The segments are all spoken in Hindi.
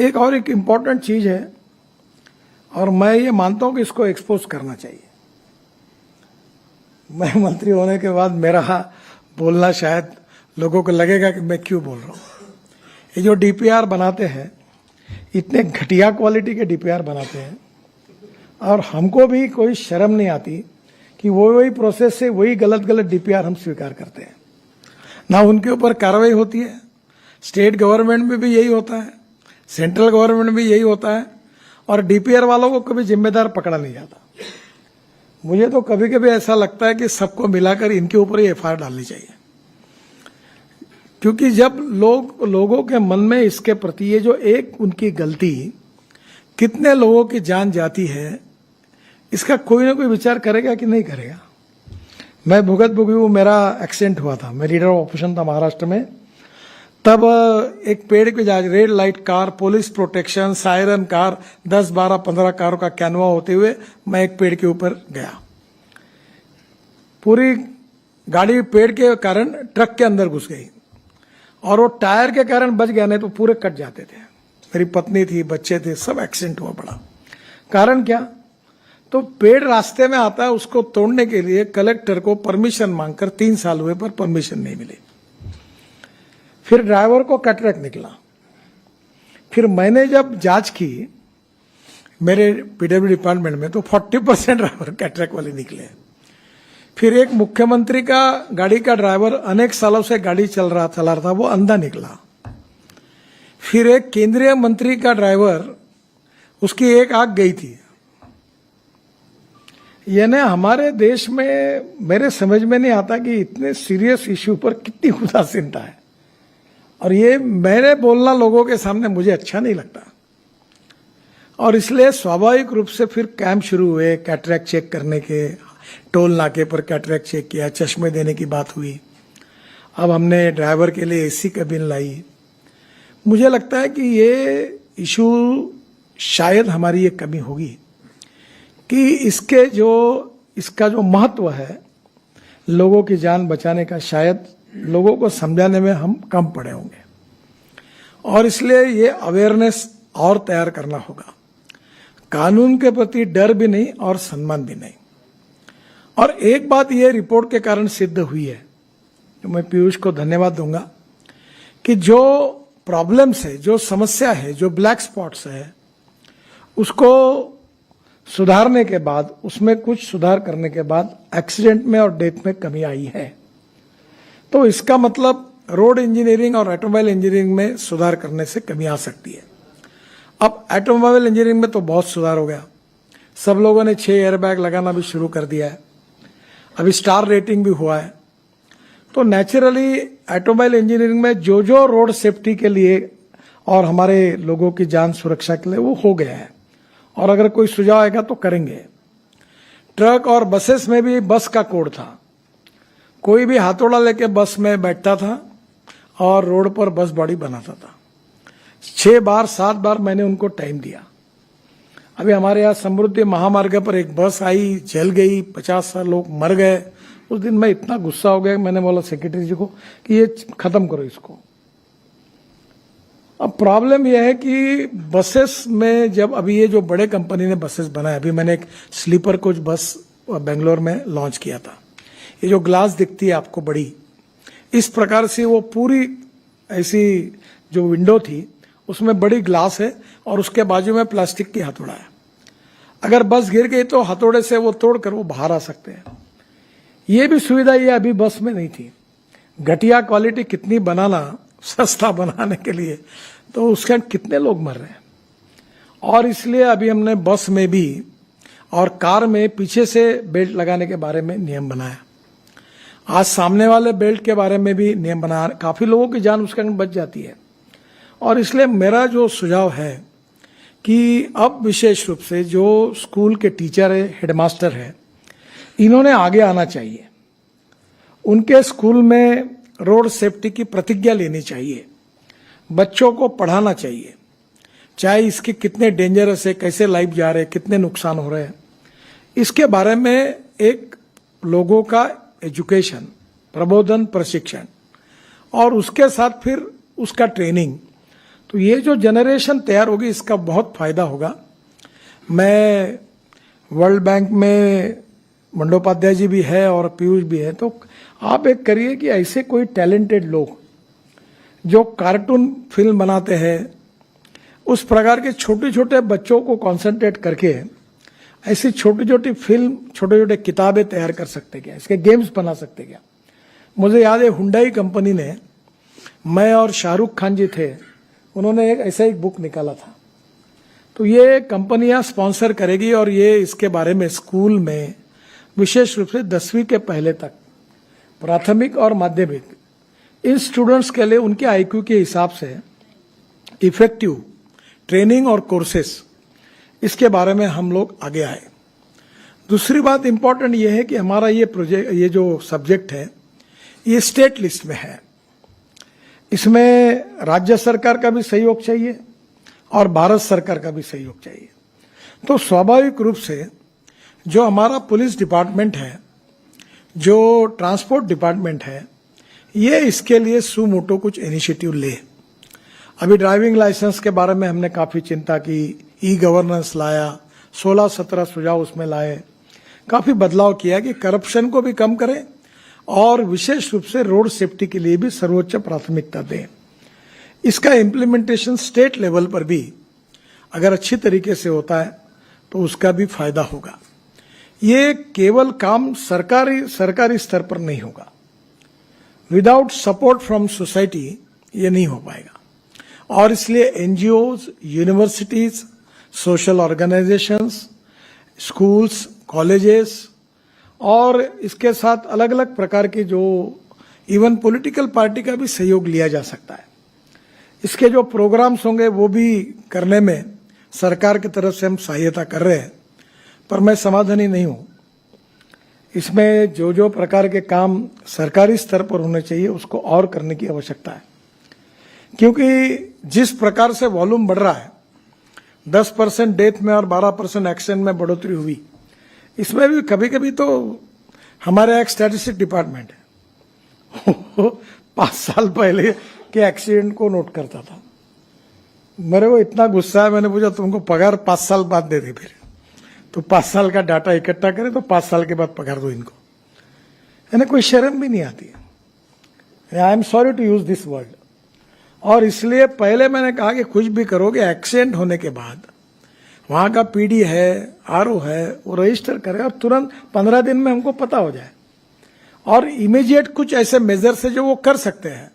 एक इम्पॉर्टेंट चीज है और मैं ये मानता हूं कि इसको एक्सपोज करना चाहिए। मैं मंत्री होने के बाद मेरा बोलना शायद लोगों को लगेगा कि मैं क्यों बोल रहा हूं। ये जो डीपीआर बनाते हैं, इतने घटिया क्वालिटी के डीपीआर बनाते हैं और हमको भी कोई शर्म नहीं आती कि वही प्रोसेस से वही गलत डीपीआर हम स्वीकार करते हैं, ना उनके ऊपर कार्रवाई होती है। स्टेट गवर्नमेंट में भी यही होता है, सेंट्रल गवर्नमेंट में भी यही होता है और डीपीआर वालों को कभी जिम्मेदार पकड़ा नहीं जाता। मुझे तो कभी कभी ऐसा लगता है कि सबको मिलाकर इनके ऊपर ही एफआईआर डालनी चाहिए, क्योंकि जब लोगों के मन में इसके प्रति ये जो एक उनकी गलती कितने लोगों की जान जाती है, इसका कोई ना कोई विचार करेगा कि नहीं करेगा। मैं भुगत भुगी मेरा एक्सीडेंट हुआ था, मैं लीडर ऑफ ऑपरेशन था महाराष्ट्र में। तब एक पेड़ पे जा red light car, police protection, siren car, 10, 12, 15 कारों का कैनवा होते हुए मैं एक पेड़ के ऊपर गया। पूरी गाड़ी पेड़ के कारण ट्रक के अंदर घुस गई और वो टायर के कारण बच गया, नहीं तो पूरे कट जाते थे। मेरी पत्नी थी, बच्चे थे, सब एक्सीडेंट हुआ पड़ा। कारण क्या? तो पेड़ रास्ते में आता है, उसको तोड़ने के लिए कलेक्टर को परमिशन मांगकर 3 साल हुए पर परमिशन नहीं मिली। फिर ड्राइवर को कैटरेक्ट निकला। फिर मैंने जब जांच की मेरे पीडब्ल्यू डिपार्टमेंट में, तो 40% ड्राइवर कैटरेक्ट वाले निकले। फिर एक मुख्यमंत्री का गाड़ी का ड्राइवर अनेक सालों से गाड़ी चला रहा था, वो अंधा निकला। फिर एक केंद्रीय मंत्री का ड्राइवर, उसकी एक आंख गई थी। यानी हमारे देश में मेरे समझ में नहीं आता कि इतने सीरियस इश्यू पर कितनी उदासीनता है, और ये मेरे बोलना लोगों के सामने मुझे अच्छा नहीं लगता। और इसलिए स्वाभाविक रूप से फिर कैंप शुरू हुए कैटरेक्ट चेक करने के। टोल नाके पर कैटरेक्ट चेक किया, चश्मे देने की बात हुई। अब हमने ड्राइवर के लिए एसी कैबिन लाई। मुझे लगता है कि ये इशू शायद हमारी ये कमी होगी कि इसका जो महत्व है लोगों की जान बचाने का, शायद लोगों को समझाने में हम कम पड़े होंगे। और इसलिए ये अवेयरनेस और तैयार करना होगा। कानून के प्रति डर भी नहीं और सम्मान भी नहीं। और एक बात ये रिपोर्ट के कारण सिद्ध हुई है, तो मैं पीयूष को धन्यवाद दूंगा, कि जो प्रॉब्लम्स है, जो समस्या है, जो ब्लैक स्पॉट्स है, उसको सुधारने के बाद, उसमें कुछ सुधार करने के बाद एक्सीडेंट में और डेथ में कमी आई है। तो इसका मतलब रोड इंजीनियरिंग और ऑटोमोबाइल इंजीनियरिंग में सुधार करने से कमी आ सकती है। अब ऑटोमोबाइल इंजीनियरिंग में तो बहुत सुधार हो गया। सब लोगों ने 6 एयरबैग लगाना भी शुरू कर दिया है। अभी स्टार रेटिंग भी हुआ है। तो नेचुरली ऑटोमोबाइल इंजीनियरिंग में जो रोड सेफ्टी के लिए और हमारे लोगों की जान सुरक्षा के लिए वो हो गया है, और अगर कोई सुझाव आएगा तो करेंगे। ट्रक और बसेस में भी बस का कोड था। कोई भी हाथोड़ा लेके बस में बैठता था और रोड पर बस बॉडी बनाता था। 6 बार 7 बार मैंने उनको टाइम दिया। अभी हमारे यहाँ समृद्धि महामार्ग पर एक बस आई, जल गई, 50 लोग मर गए। उस दिन मैं इतना गुस्सा हो गया, मैंने बोला सेक्रेटरी जी को कि ये खत्म करो इसको। अब प्रॉब्लम यह है कि बसेस में जब अभी ये जो बड़े कंपनी ने बसेस बनाए, अभी मैंने एक स्लीपर कोच बस बेंगलोर में लॉन्च किया था। ये जो ग्लास दिखती है आपको बड़ी, इस प्रकार से वो पूरी ऐसी जो विंडो थी उसमें बड़ी ग्लास है और उसके बाजू में प्लास्टिक की हथौड़ा है। अगर बस गिर गई तो हथौड़े से वो तोड़कर वो बाहर आ सकते हैं। ये भी सुविधा ये अभी बस में नहीं थी। घटिया क्वालिटी कितनी बनाना सस्ता बनाने के लिए, तो उसके कितने लोग मर रहे हैं। और इसलिए अभी हमने बस में भी और कार में पीछे से बेल्ट लगाने के बारे में नियम बनाया। आज सामने वाले बेल्ट के बारे में भी नियम बनाया। काफी लोगों की जान उसके अंदर बच जाती है। और इसलिए मेरा जो सुझाव है कि अब विशेष रूप से जो स्कूल के टीचर है, हेडमास्टर है, इन्होंने आगे आना चाहिए। उनके स्कूल में रोड सेफ्टी की प्रतिज्ञा लेनी चाहिए। बच्चों को पढ़ाना चाहिए, चाहे इसके कितने डेंजरस है, कैसे लाइफ जा रहे हैं, कितने नुकसान हो रहे हैं, इसके बारे में एक लोगों का एजुकेशन, प्रबोधन, प्रशिक्षण, और उसके साथ फिर उसका ट्रेनिंग। तो ये जो जनरेशन तैयार होगी इसका बहुत फायदा होगा। मैं वर्ल्ड बैंक में बंडोपाध्याय जी भी है और पीयूष भी है, तो आप एक करिए कि ऐसे कोई टैलेंटेड लोग जो कार्टून फिल्म बनाते हैं, उस प्रकार के छोटे छोटे बच्चों को कंसंट्रेट करके ऐसी छोटी छोटी फिल्म, छोटे छोटे किताबें तैयार कर सकते क्या, इसके गेम्स बना सकते क्या। मुझे याद है हुंडई कंपनी ने, मैं और शाहरुख खान जी थे, उन्होंने एक ऐसा एक बुक निकाला था। तो ये कंपनियां स्पॉन्सर करेगी और ये इसके बारे में स्कूल में विशेष रूप से 10वीं के पहले तक, प्राथमिक और माध्यमिक, इन स्टूडेंट्स के लिए उनके आईक्यू के हिसाब से इफेक्टिव ट्रेनिंग और कोर्सेस, इसके बारे में हम लोग आगे आए। दूसरी बात इंपॉर्टेंट ये है कि हमारा ये प्रोजेक्ट, ये जो सब्जेक्ट है, ये स्टेट लिस्ट में है। इसमें राज्य सरकार का भी सहयोग चाहिए और भारत सरकार का भी सहयोग चाहिए। तो स्वाभाविक रूप से जो हमारा पुलिस डिपार्टमेंट है, जो ट्रांसपोर्ट डिपार्टमेंट है, ये इसके लिए सुमोटो कुछ इनिशिएटिव ले। अभी ड्राइविंग लाइसेंस के बारे में हमने काफी चिंता की, ई गवर्नेंस लाया, 16-17 सुझाव उसमें लाए, काफी बदलाव किया कि करप्शन को भी कम करें और विशेष रूप से रोड सेफ्टी के लिए भी सर्वोच्च प्राथमिकता दें। इसका इम्प्लीमेंटेशन स्टेट लेवल पर भी अगर अच्छी तरीके से होता है तो उसका भी फायदा होगा। ये केवल काम सरकारी स्तर पर नहीं होगा, विदाउट सपोर्ट फ्रॉम सोसाइटी ये नहीं हो पाएगा। और इसलिए NGOs, universities, social organisations, schools, colleges और इसके साथ अलग अलग प्रकार के जो इवन पॉलिटिकल पार्टी का भी सहयोग लिया जा सकता है। इसके जो प्रोग्राम्स होंगे वो भी करने में सरकार की तरफ से हम सहायता कर रहे हैं, पर मैं समाधानी नहीं हूं। इसमें जो जो प्रकार के काम सरकारी स्तर पर होने चाहिए उसको और करने की आवश्यकता है, क्योंकि जिस प्रकार से वॉल्यूम बढ़ रहा है, 10% डेथ में और 12% एक्सीडेंट में बढ़ोतरी हुई, इसमें भी कभी कभी तो हमारे एक स्टैटिस्टिक डिपार्टमेंट है 5 साल पहले के एक्सीडेंट को नोट करता था। मेरे को इतना गुस्सा है, मैंने पूछा तुमको पगार 5 साल बाद दे दे, फिर तो 5 साल का डाटा इकट्ठा करे तो 5 साल के बाद पगार दो इनको। यानी कोई शर्म भी नहीं आती है। I am sorry to use this word. और इसलिए पहले मैंने कहा कि कुछ भी करोगे, एक्सीडेंट होने के बाद वहां का पीडी है, आरओ है, वो रजिस्टर करे और तुरंत 15 दिन में हमको पता हो जाए, और इमीडिएट कुछ ऐसे मेजर्स है जो वो कर सकते हैं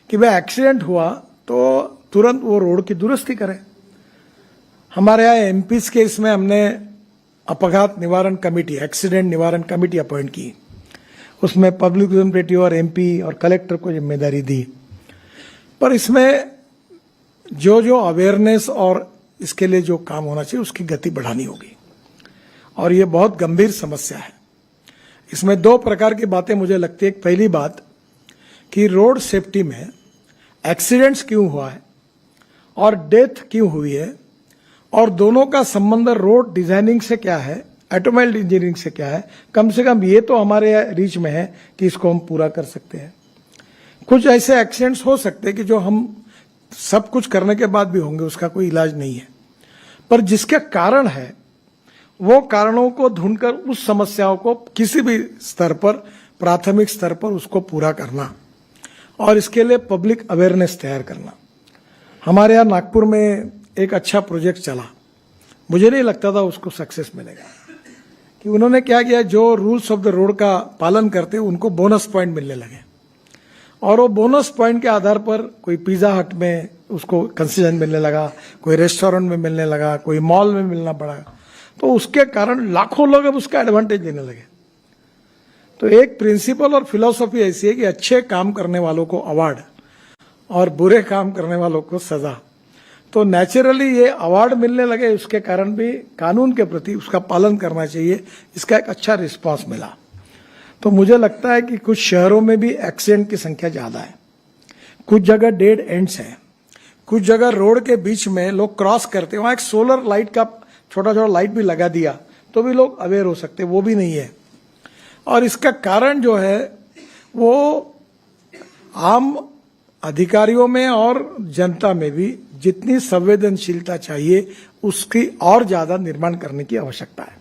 कि भाई एक्सीडेंट हुआ तो तुरंत वो रोड की दुरुस्ती करें। हमारे यहाँ एमपीज के इसमें हमने अपघात निवारण कमेटी, एक्सीडेंट निवारण कमेटी अपॉइंट की, उसमें पब्लिक रिप्रेजेंटेटिव और एमपी और कलेक्टर को जिम्मेदारी दी। पर इसमें जो जो अवेयरनेस और इसके लिए जो काम होना चाहिए उसकी गति बढ़ानी होगी, और ये बहुत गंभीर समस्या है। इसमें 2 प्रकार की बातें मुझे लगती है। पहली बात कि रोड सेफ्टी में एक्सीडेंट्स क्यों हुआ है और डेथ क्यों हुई है, और दोनों का संबंध रोड डिजाइनिंग से क्या है, ऑटोमोबाइल इंजीनियरिंग से क्या है। कम से कम ये तो हमारे रीच में है कि इसको हम पूरा कर सकते हैं। कुछ ऐसे एक्सीडेंट्स हो सकते हैं कि जो हम सब कुछ करने के बाद भी होंगे, उसका कोई इलाज नहीं है, पर जिसके कारण है वो कारणों को ढूंढकर उस समस्याओं को किसी भी स्तर पर, प्राथमिक स्तर पर उसको पूरा करना, और इसके लिए पब्लिक अवेयरनेस तैयार करना। हमारे यहाँ नागपुर में एक अच्छा प्रोजेक्ट चला, मुझे नहीं लगता था उसको सक्सेस मिलेगा, कि उन्होंने क्या किया, जो रूल्स ऑफ द रोड का पालन करते उनको बोनस पॉइंट मिलने लगे, और वो बोनस पॉइंट के आधार पर कोई पिज्जा हट में उसको कंसेशन मिलने लगा, कोई रेस्टोरेंट में मिलने लगा, कोई मॉल में मिलना पड़ा, तो उसके कारण लाखों लोग अब उसका एडवांटेज लेने लगे। तो एक प्रिंसिपल और फिलॉसफी ऐसी है कि अच्छे काम करने वालों को अवार्ड और बुरे काम करने वालों को सजा। तो नेचुरली ये अवार्ड मिलने लगे, उसके कारण भी कानून के प्रति उसका पालन करना चाहिए, इसका एक अच्छा रिस्पांस मिला। तो मुझे लगता है कि कुछ शहरों में भी एक्सीडेंट की संख्या ज्यादा है, कुछ जगह डेड एंड्स हैं, कुछ जगह रोड के बीच में लोग क्रॉस करते हैं, वहां एक सोलर लाइट का छोटा छोटा लाइट भी लगा दिया तो भी लोग अवेयर हो सकते, वो भी नहीं है। और इसका कारण जो है वो आम अधिकारियों में और जनता में भी जितनी संवेदनशीलता चाहिए उसकी और ज्यादा निर्माण करने की आवश्यकता है।